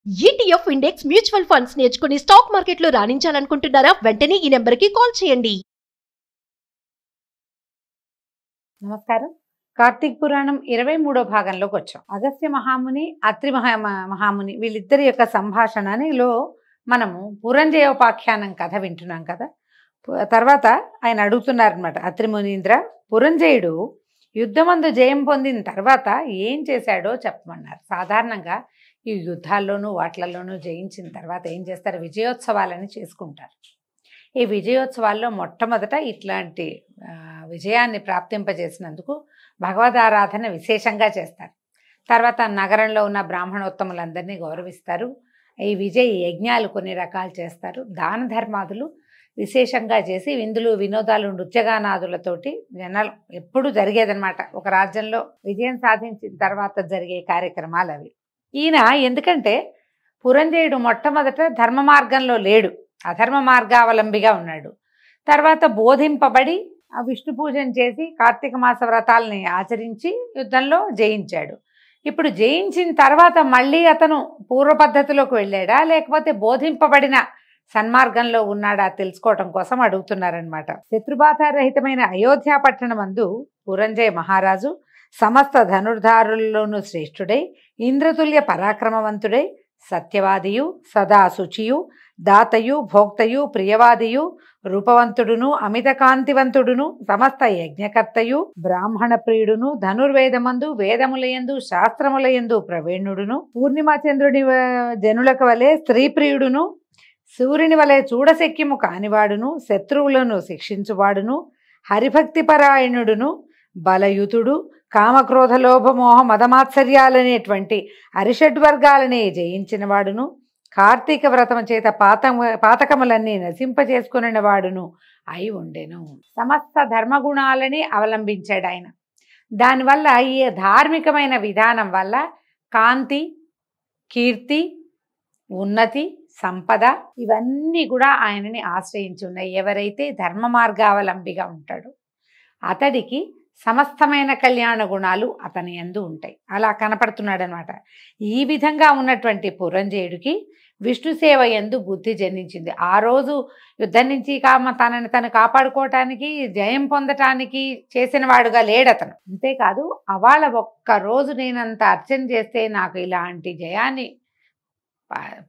ETF index mutual funds నేర్చుకుని stock మార్కెట్లో రాణించాలనుకుంటున్నారా? వెంటనే ఈ నెంబర్కి కాల్ చేయండి. నమస్కారం. కార్తీక పురాణం 23వ భాగంలోకి వచ్చాం. అగస్త్య మహాముని, అత్రి మహాముని వీళ్ళిద్దరి యొక్క సంభాషణలో మనము పురంజయోపాఖ్యానం కథ వింటున్నాం కదా. తర్వాత ఆయన అడుగుతున్నారనమాట, అత్రి మునీంద్ర, పురంజయుడు యుద్ధమందు జయం పొందిన తర్వాత ఏం చేశాడో చెప్పమన్నారు. సాధారణంగా ఈ యుద్ధాల్లోనూ వాట్లలోనూ జయించిన తర్వాత ఏం చేస్తారు? విజయోత్సవాలని చేసుకుంటారు. ఈ విజయోత్సవాల్లో మొట్టమొదట ఇట్లాంటి విజయాన్ని ప్రాప్తింపజేసినందుకు భగవదారాధన విశేషంగా చేస్తారు. తర్వాత నగరంలో ఉన్న బ్రాహ్మణోత్తములందరినీ గౌరవిస్తారు. ఈ విజయ యజ్ఞాలు కొన్ని రకాలు చేస్తారు. దాన ధర్మాదులు విశేషంగా చేసి విందులు వినోదాలు నృత్యగానాదులతోటి జనాలు ఎప్పుడు జరిగేదనమాట. ఒక రాజ్యంలో విజయం సాధించిన తర్వాత జరిగే కార్యక్రమాలు అవి. ఈయన ఎందుకంటే పురంజయుడు మొట్టమొదట ధర్మ మార్గంలో లేడు, అధర్మ మార్గావలంబిగా ఉన్నాడు. తర్వాత బోధింపబడి విష్ణు పూజన చేసి కార్తీక మాస వ్రతాలని ఆచరించి యుద్ధంలో జయించాడు. ఇప్పుడు జయించిన తర్వాత మళ్ళీ అతను పూర్వ పద్ధతిలోకి వెళ్ళాడా, లేకపోతే బోధింపబడిన సన్మార్గంలో ఉన్నాడా తెలుసుకోవటం కోసం అడుగుతున్నారనమాట. శత్రుబాధారహితమైన అయోధ్య పట్టణమందు పురంజయ మహారాజు సమస్త ధనుర్ధారుల్లోనూ శ్రేష్ఠుడై, ఇంద్రతుల్య పరాక్రమవంతుడై, సత్యవాదియు, సదా శుచియు, దాతయు, భోక్తయు, ప్రియవాదియు, రూపవంతుడును, అమిత కాంతివంతుడును, సమస్త యజ్ఞకర్తయు, బ్రాహ్మణ ప్రియుడును, ధనుర్వేదమందు వేదములయందు శాస్త్రములయందు ప్రవీణుడును, పూర్ణిమా చంద్రుని జనులకు వలె స్త్రీ ప్రియుడును, సూర్యుని వలె చూడశక్యము కానివాడును, శత్రువులను శిక్షించువాడును, హరిభక్తిపరాయణుడును, బలయుతుడు, కామక్రోధ లోభమోహ మదమాత్సర్యాలనేటువంటి అరిషడ్వర్గాలని జయించిన వాడును, కార్తీక వ్రతము చేత పాతకములన్నీ నశింపచేసుకుని వాడును అయి ఉండెను. సమస్త ధర్మగుణాలని అవలంబించాడు ఆయన. దానివల్ల ఈ ధార్మికమైన విధానం వల్ల కాంతి, కీర్తి, ఉన్నతి, సంపద ఇవన్నీ కూడా ఆయనని ఆశ్రయించి ఉన్నాయి. ఎవరైతే ధర్మ మార్గావలంబిగా ఉంటాడో అతడికి సమస్తమైన కళ్యాణ గుణాలు అతని యందు ఉంటాయి. అలా కనపడుతున్నాడు అనమాట. ఈ విధంగా ఉన్నటువంటి పురంజయుడికి విష్ణు సేవ యందు బుద్ధి జనించింది. ఆ రోజు యుద్ధం నుంచి తనని తను కాపాడుకోవటానికి, జయం పొందటానికి చేసిన వాడుగా లేడతను. అంతేకాదు, అవాళ ఒక్కరోజు నేనంత అర్చన చేస్తే నాకు ఇలాంటి జయాన్ని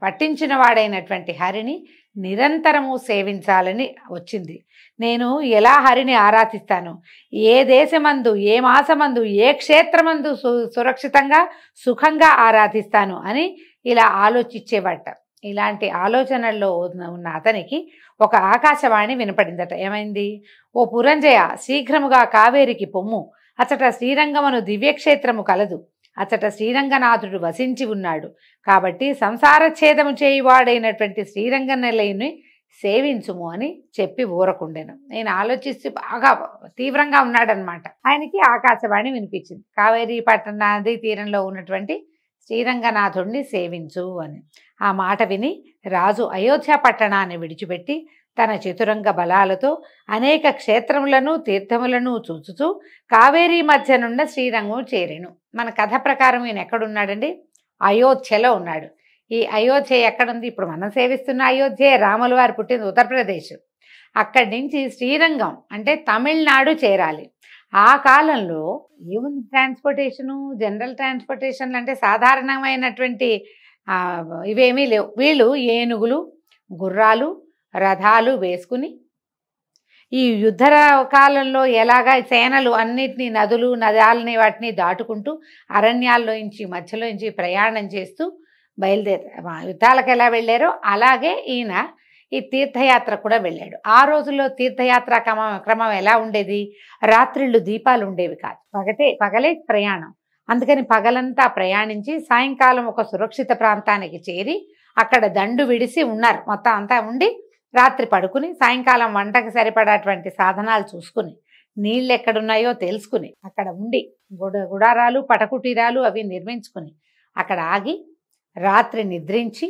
పట్టించిన వాడైనటువంటి హరిని నిరంతరము సేవించాలని వచ్చింది. నేను ఎలా హరిని ఆరాధిస్తాను, ఏ దేశమందు, ఏ మాసమందు, ఏ క్షేత్రమందు సురక్షితంగా సుఖంగా ఆరాధిస్తాను అని ఇలా ఆలోచించేవాట. ఇలాంటి ఆలోచనల్లో ఉన్న అతనికి ఒక ఆకాశవాణి వినపడిందట. ఏమైంది? ఓ పురంజయ, శీఘ్రముగా కావేరికి పొమ్ము, అచట శ్రీరంగమును దివ్యక్షేత్రము కలదు, అచట శ్రీరంగనాథుడు వసించి ఉన్నాడు, కాబట్టి సంసార ఛేదము చేయువాడైనటువంటి శ్రీరంగ నిలయుని సేవించుము అని చెప్పి ఊరకుండెను. నేను ఆలోచిస్తూ బాగా తీవ్రంగా ఉన్నాడనమాట. ఆయనకి ఆకాశవాణి వినిపించింది, కావేరీ పట్టణ నదీ తీరంలో ఉన్నటువంటి శ్రీరంగనాథుడిని సేవించు అని. ఆ మాట విని రాజు అయోధ్య పట్టణాన్ని విడిచిపెట్టి తన చతురంగ బలాలతో అనేక క్షేత్రములను తీర్థములను చూచుతూ కావేరీ మధ్యనున్న శ్రీరంగం చేరెను. మన కథ ప్రకారం ఈయన ఎక్కడున్నాడండి? అయోధ్యలో ఉన్నాడు. ఈ అయోధ్య ఎక్కడుంది? ఇప్పుడు మనం సేవిస్తున్న అయోధ్య రాముల వారు పుట్టింది ఉత్తరప్రదేశ్. అక్కడి నుంచి శ్రీరంగం అంటే తమిళనాడు చేరాలి. ఆ కాలంలో ఏముంది ట్రాన్స్పోర్టేషను, జనరల్ ట్రాన్స్పోర్టేషన్లు అంటే సాధారణమైనటువంటి ఇవేమీ లేవు. వీళ్ళు ఏనుగులు, గుర్రాలు, రథాలు వేసుకుని ఈ యుద్ధ కాలంలో ఎలాగా సేనలు అన్నిటినీ నదులు నదాలని వాటిని దాటుకుంటూ అరణ్యాల్లోంచి మధ్యలోంచి ప్రయాణం చేస్తూ యుద్ధాలకు ఎలా వెళ్ళారో అలాగే ఈయన ఈ తీర్థయాత్ర కూడా వెళ్ళాడు. ఆ రోజుల్లో తీర్థయాత్ర క్రమం ఎలా ఉండేది? రాత్రిళ్ళు దీపాలు ఉండేవి కాదు, పగలే ప్రయాణం. అందుకని పగలంతా ప్రయాణించి సాయంకాలం ఒక సురక్షిత ప్రాంతానికి చేరి అక్కడ దండు విడిసి ఉన్నారు. మొత్తం అంతా ఉండి రాత్రి పడుకుని సాయంకాలం వంటకు సరిపడేటువంటి సాధనాలు చూసుకుని, నీళ్ళు ఎక్కడున్నాయో తెలుసుకుని, అక్కడ ఉండి గుడారాలు, పటకుటీరాలు అవి నిర్మించుకుని అక్కడ ఆగి రాత్రి నిద్రించి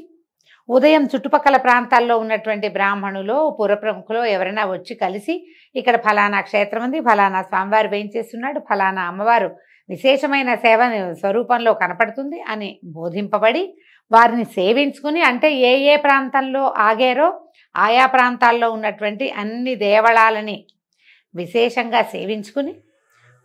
ఉదయం చుట్టుపక్కల ప్రాంతాల్లో ఉన్నటువంటి బ్రాహ్మణులు, పురప్రముఖులు ఎవరైనా వచ్చి కలిసి ఇక్కడ ఫలానా క్షేత్రం ఉంది, ఫలానా స్వామివారు వేయించేస్తున్నాడు, ఫలానా అమ్మవారు విశేషమైన సేవ స్వరూపంలో కనపడుతుంది అని బోధింపబడి వారిని సేవించుకుని, అంటే ఏ ఏ ప్రాంతంలో ఆగారో ఆయా ప్రాంతాల్లో ఉన్నటువంటి అన్ని దేవళాలని విశేషంగా సేవించుకుని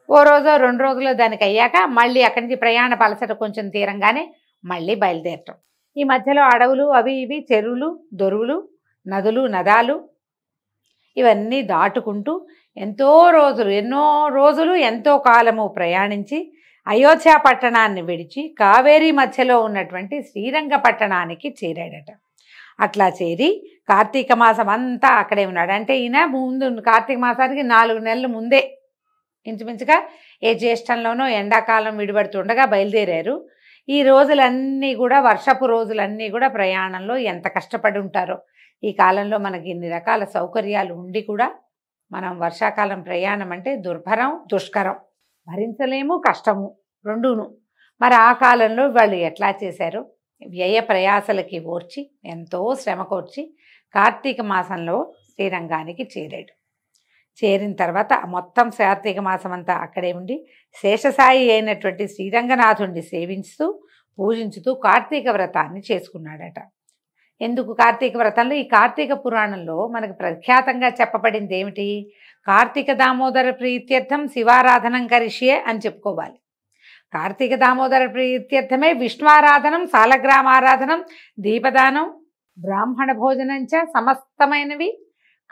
ఓ రోజో 2 రోజులు దానికి అయ్యాక మళ్ళీ అక్కడి నుంచి ప్రయాణ పలసట కొంచెం తీరంగానే మళ్ళీ బయలుదేరటం. ఈ మధ్యలో అడవులు అవి ఇవి, చెరువులు దొరువులు, నదులు నదాలు ఇవన్నీ దాటుకుంటూ ఎన్నో రోజులు ఎంతో కాలము ప్రయాణించి అయోధ్య పట్టణాన్ని విడిచి కావేరీ మధ్యలో ఉన్నటువంటి శ్రీరంగపట్టణానికి చేరాడట. అట్లా చేరి కార్తీక మాసం అంతా అక్కడే ఉన్నాడు. అంటే ఈయన ముందు కార్తీక మాసానికి 4 నెలల ముందే ఇంచుమించుగా ఏ జ్యేష్ఠంలోనో ఎండాకాలం విడిపడుతుండగా బయలుదేరారు. ఈ రోజులన్నీ కూడా వర్షపు రోజులన్నీ కూడా ప్రయాణంలో ఎంత కష్టపడి ఉంటారో. ఈ కాలంలో మనకి ఇన్ని రకాల సౌకర్యాలు ఉండి కూడా మనం వర్షాకాలం ప్రయాణం అంటే దుర్భరం, దుష్కరం, భరించలేము, కష్టము రెండూను. మరి ఆ కాలంలో వాళ్ళు ఎట్లా చేశారు? వ్యయ ప్రయాసలకి ఓర్చి, ఎంతో శ్రమ కోర్చి కార్తీక మాసంలో శ్రీరంగానికి చేరాడు. చేరిన తర్వాత మొత్తం కార్తీక మాసం అంతా అక్కడే ఉండి శేషసాయి అయినటువంటి శ్రీరంగనాథుడిని సేవించుతూ పూజించుతూ కార్తీక వ్రతాన్ని చేసుకున్నాడట. ఎందుకు కార్తీక వ్రతంలో? ఈ కార్తీక పురాణంలో మనకు ప్రఖ్యాతంగా చెప్పబడింది ఏమిటి? కార్తీక దామోదర ప్రీత్యర్థం శివారాధనం కరిష్యే అని చెప్పుకోవాలి. కార్తీక దామోదర ప్రీత్యర్థమే విష్ణువారాధనం, సాలగ్రామారాధనం, దీపదానం, బ్రాహ్మణ భోజనంచ సమస్తమైనవి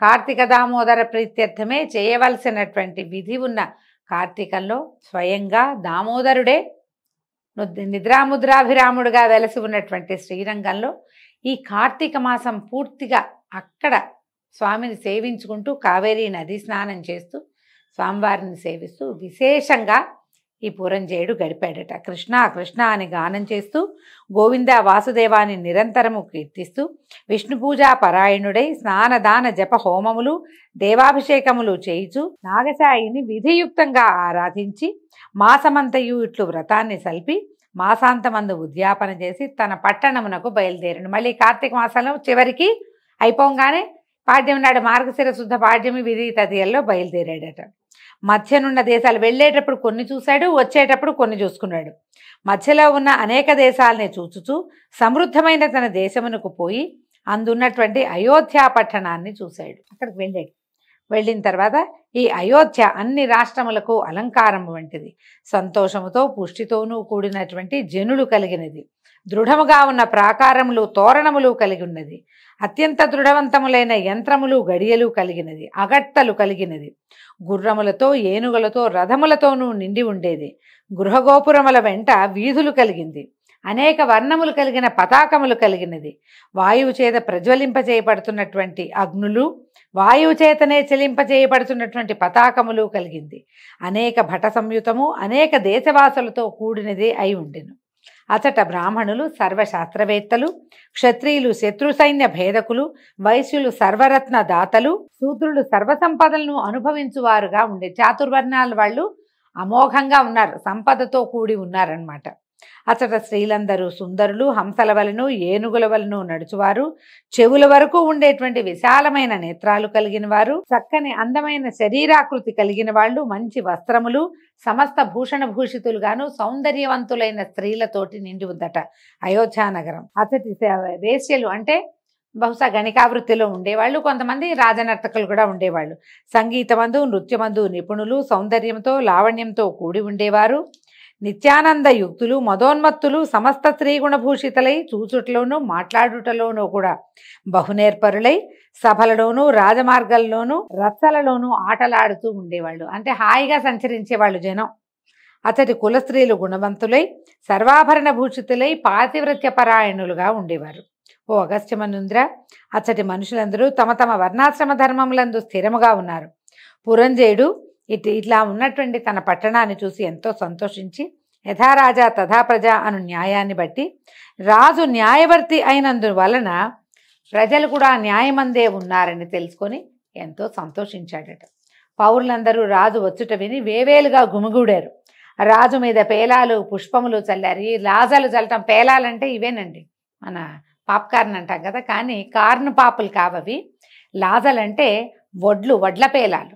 కార్తీక దామోదర ప్రీత్యర్థమే చేయవలసినటువంటి విధి ఉన్న కార్తీకంలో స్వయంగా దామోదరుడే నిద్రాముద్రాభిరాముడుగా వెలసి ఉన్నటువంటి శ్రీరంగంలో ఈ కార్తీక మాసం పూర్తిగా అక్కడ స్వామిని సేవించుకుంటూ కావేరీ నది స్నానం చేస్తూ స్వామివారిని సేవిస్తూ విశేషంగా ఈ పురంజేయుడు గడిపాడట. కృష్ణ కృష్ణ అని గానం చేస్తూ గోవింద వాసుదేవాన్ని నిరంతరము కీర్తిస్తూ విష్ణు పూజా పరాయణుడై స్నానదాన జప హోమములు దేవాభిషేకములు చేయుచు నాగసాయిని విధియుక్తంగా ఆరాధించి మాసమంతయు ఇట్లు వ్రతాన్ని సల్పి మాసాంతమందు ఉద్యాపన చేసి తన పట్టణమునకు బయలుదేరను. మళ్ళీ కార్తీక మాసంలో చివరికి అయిపోగానే పాడ్యం నాడు మార్గశిర శుద్ధ పాడ్యమి విధి తదియల్లో బయలుదేరాడట. మధ్యనున్న దేశాలు వెళ్ళేటప్పుడు కొన్ని చూశాడు, వచ్చేటప్పుడు కొన్ని చూసుకున్నాడు. మధ్యలో ఉన్న అనేక దేశాలని చూచుచూ సమృద్ధమైన తన దేశమునకు పోయి అందున్నటువంటి అయోధ్య పట్టణాన్ని చూశాడు. అక్కడికి వెళ్ళాడు. వెళ్ళిన తర్వాత ఈ అయోధ్య అన్ని రాష్ట్రములకు అలంకారం వంటిది, సంతోషముతో పుష్టితోనూ కూడినటువంటి జనులు కలిగినది, దృఢముగా ఉన్న ప్రాకారములు తోరణములు కలిగి ఉన్నది, అత్యంత దృఢవంతములైన యంత్రములు గడియలు కలిగినది, అగట్టలు కలిగినది, గుర్రములతో ఏనుగులతో రథములతోనూ నిండి ఉండేది, గృహగోపురముల వెంట వీధులు కలిగింది, అనేక వర్ణములు కలిగిన పతాకములు కలిగినది, వాయువు చేత ప్రజ్వలింపజేయబడుతున్నటువంటి అగ్నులు, వాయువు చేతనే చెలింపజేయబడుతున్నటువంటి పతాకములు కలిగింది, అనేక భట సంయుతము అనేక దేశవాసులతో కూడినదే అయి ఉండెను. అచట బ్రాహ్మణులు సర్వశాస్త్రవేత్తలు, క్షత్రియులు శత్రు సైన్య భేదకులు, వైశ్యులు సర్వరత్న దాతలు, శూద్రులు సర్వసంపదలను అనుభవించువారుగా ఉండే. చాతుర్వర్ణాల వాళ్ళు అమోఘంగా ఉన్నారు, సంపదతో కూడి ఉన్నారన్నమాట. అచట స్త్రీలందరూ సుందరులు, హంసల వలను ఏనుగుల వలను నడుచువారు, చెవుల వరకు ఉండేటువంటి విశాలమైన నేత్రాలు కలిగిన వారు, చక్కని అందమైన శరీరాకృతి కలిగిన వాళ్ళు, మంచి వస్త్రములు, సమస్త భూషణ భూషితులుగాను సౌందర్యవంతులైన స్త్రీలతోటి నిండి ఉందట అయోధ్య నగరం. అతడి వేశ్యలు అంటే బహుశా గణికావృత్తిలో ఉండేవాళ్ళు, కొంతమంది రాజనర్తకులు కూడా ఉండేవాళ్ళు. సంగీతమందు నృత్యమందు నిపుణులు, సౌందర్యంతో లావణ్యంతో కూడి ఉండేవారు, నిత్యానంద యుక్తులు, మదోన్మత్తులు, సమస్త స్త్రీగుణభూషితులై చూచుటలోనూ మాట్లాడుటలోనూ కూడా బహునేర్పరులై సభలలోనూ రాజమార్గాల్లోనూ రచ్చలలోనూ ఆటలాడుతూ ఉండేవాళ్ళు. అంటే హాయిగా సంచరించేవాళ్ళు జనం. అతడి కులస్త్రీలు గుణవంతులై సర్వాభరణ భూషితులై పాతివ్రత్యపరాయణులుగా ఉండేవారు. ఓ అగస్త్యమనుంద్ర, అతడి మనుషులందరూ తమ తమ వర్ణాశ్రమ ధర్మములందు స్థిరముగా ఉన్నారు. పురంజేయుడు ఇట్లా ఉన్నటువంటి తన పట్టణాన్ని చూసి ఎంతో సంతోషించి యథారాజా తథా ప్రజ అను న్యాయాన్ని బట్టి రాజు న్యాయవర్తి అయినందువలన ప్రజలు కూడా న్యాయమందే ఉన్నారని తెలుసుకొని ఎంతో సంతోషించాడట. పౌరులందరూ రాజు వచ్చుట విని వేవేలుగా గుమిగూడారు. రాజు మీద పేలాలు పుష్పములు చల్లారు. ఈ లాజాలు చల్లటం, పేలాలంటే ఇవేనండి, మన పాప్కార్న్ అంటాం కదా, కానీ కార్న్ పాపులు కావవి. లాజలంటే వడ్ల పేలాలు.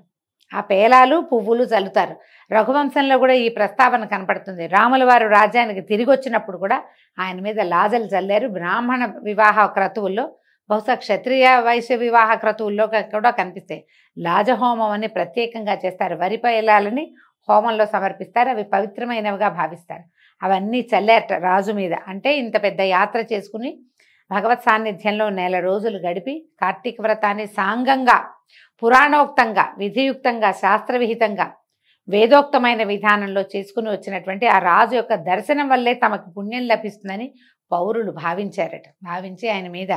ఆ పేలాలు పువ్వులు చల్లుతారు. రఘువంశంలో కూడా ఈ ప్రస్తావన కనపడుతుంది. రాముల వారు రాజ్యానికి తిరిగి వచ్చినప్పుడు కూడా ఆయన మీద లాజలు చల్లారు. బ్రాహ్మణ వివాహ క్రతువుల్లో, బహుశా క్షత్రియ వైశ్య వివాహ క్రతువుల్లో కూడా కనిపిస్తాయి. లాజహోమం అని ప్రత్యేకంగా చేస్తారు. వరి పైలాలని హోమంలో సమర్పిస్తారు. అవి పవిత్రమైనవిగా భావిస్తారు. అవన్నీ చల్లారట రాజు మీద. అంటే ఇంత పెద్ద యాత్ర చేసుకుని భగవత్ సాన్నిధ్యంలో నెల రోజులు గడిపి కార్తీక వ్రతాన్ని సాంగంగా, పురాణోక్తంగా, విధియుక్తంగా, శాస్త్రవిహితంగా, వేదోక్తమైన విధానంలో చేసుకుని వచ్చినటువంటి ఆ రాజు యొక్క దర్శనం వల్లే తమకు పుణ్యం లభిస్తుందని పౌరులు భావించారట. భావించి ఆయన మీద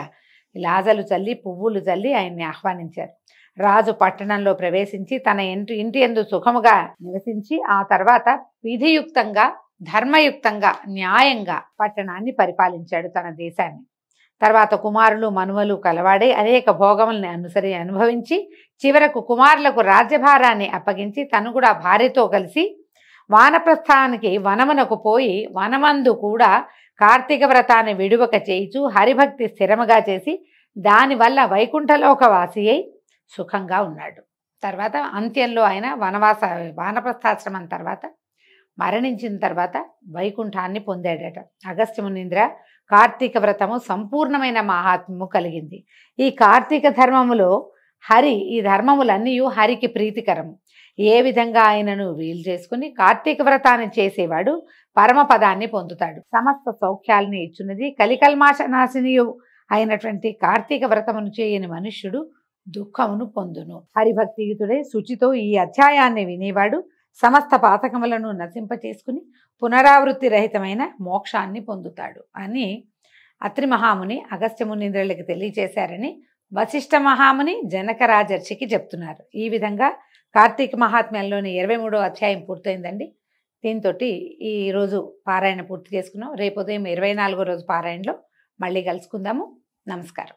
లాజలు చల్లి, పువ్వులు చల్లి ఆయన్ని ఆహ్వానించారు. రాజు పట్టణంలో ప్రవేశించి తన ఇంటి యందు సుఖముగా నివసించి ఆ తర్వాత విధియుక్తంగా, ధర్మయుక్తంగా, న్యాయంగా పట్టణాన్ని పరిపాలించాడు, తన దేశాన్ని. తర్వాత కుమారులు మనుమలు కలవాడే అనేక భోగముల్ని అనుభవించి చివరకు కుమారులకు రాజ్యభారాన్ని అప్పగించి తను కూడా భార్యతో కలిసి వానప్రస్థానికి వనమునకు పోయి వనమందు కూడా కార్తీక వ్రతాన్ని విడువక చేయిచు హరిభక్తి స్థిరముగా చేసి దానివల్ల వైకుంఠలోకవాసి అయి సుఖంగా ఉన్నాడు. తర్వాత అంత్యంలో ఆయన వానప్రస్థాశ్రమం తర్వాత మరణించిన తర్వాత వైకుంఠాన్ని పొందాడట. అగస్త్య మునీంద్ర కార్తీక వ్రతము సంపూర్ణమైన మహాత్మ్యము కలిగింది. ఈ కార్తీక ధర్మములో ఈ ధర్మములన్నీ హరికి ప్రీతికరము. ఏ విధంగా ఆయనను వీలు చేసుకుని కార్తీక వ్రతాన్ని చేసేవాడు పరమపదాన్ని పొందుతాడు. సమస్త సౌఖ్యాలని ఇచ్చున్నది కలికల్మాష నాశినియు అయినటువంటి కార్తీక వ్రతమును చేయని మనుష్యుడు దుఃఖమును పొందును. హరిభక్తియుతుడై శుచితో ఈ అధ్యాయాన్ని వినేవాడు సమస్త పాతకములను నశింపచేసుకుని పునరావృత్తి రహితమైన మోక్షాన్ని పొందుతాడు అని అత్రి మహాముని అగస్త్య మునీంద్రులకి తెలియచేశారని వశిష్ఠ మహాముని జనక రాజర్షికి చెప్తున్నారు. ఈ విధంగా కార్తీక మహాత్మ్యంలోని 23వ అధ్యాయం పూర్తయిందండి. దీంతో ఈరోజు పారాయణ పూర్తి చేసుకున్నాం. రేపు ఉదయం 24వ రోజు పారాయణలో మళ్ళీ కలుసుకుందాము. నమస్కారం.